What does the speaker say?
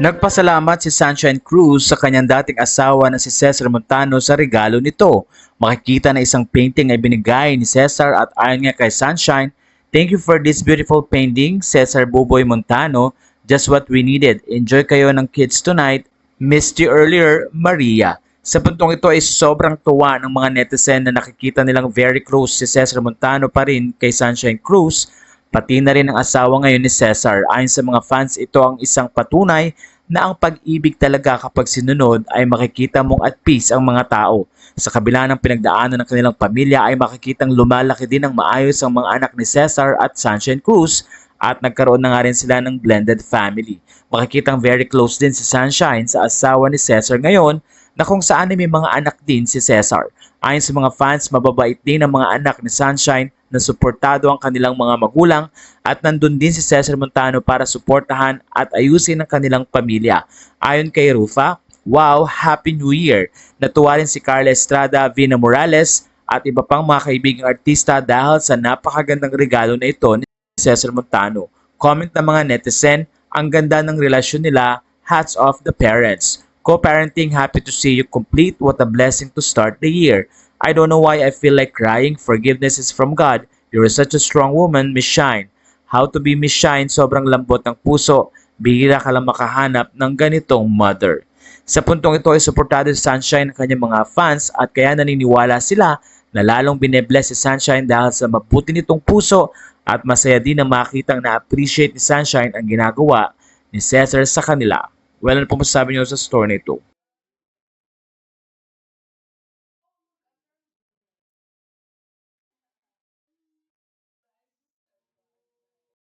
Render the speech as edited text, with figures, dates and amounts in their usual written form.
Nagpasalamat si Sunshine Cruz sa kanyang dating asawa na si Cesar Montano sa regalo nito. Makikita na isang painting ay binigay ni Cesar at ayon nga kay Sunshine, "Thank you for this beautiful painting, Cesar Buboy Montano. Just what we needed. Enjoy kayo ng kids tonight. Missed you earlier, Maria." Sa puntong ito ay sobrang tuwa ng mga netizen na nakikita nilang very close si Cesar Montano pa rin kay Sunshine Cruz, pati na rin ang asawa ngayon ni Cesar. Ayon sa mga fans, ito ang isang patunay na ang pag-ibig talaga kapag sinunod ay makikita mong at peace ang mga tao. Sa kabila ng pinagdaanan ng kanilang pamilya ay makikitang lumalaki din ng maayos ang mga anak ni Cesar at Sunshine Cruz at nagkaroon na nga rin sila ng blended family. Makikitang very close din si Sunshine sa asawa ni Cesar ngayon na kung saan ay may mga anak din si Cesar. Ayon sa mga fans, mababait din ang mga anak ni Sunshine na suportado ang kanilang mga magulang at nandun din si Cesar Montano para suportahan at ayusin ang kanilang pamilya. Ayon kay Rufa, "Wow, Happy New Year!" Natuwa rin si Carla Estrada, Vina Morales at iba pang mga kaibigang artista dahil sa napakagandang regalo na ito ni Cesar Montano. Comment ng mga netizen, "Ang ganda ng relasyon nila, hats off the parents. Co-parenting, happy to see you complete. What a blessing to start the year. I don't know why I feel like crying. Forgiveness is from God. You're such a strong woman, Miss Shine." How to be Miss Shine, sobrang lambot ng puso. Bihira ka lang makahanap ng ganitong mother. Sa puntong ito ay suportado si Sunshine ng kanyang mga fans at kaya naniniwala sila na lalong binebless si Sunshine dahil sa mabuti nitong puso at masaya din na makitang na-appreciate ni Sunshine ang ginagawa ni Cesar sa kanila. Well, ano po masasabi niyo sa story nito?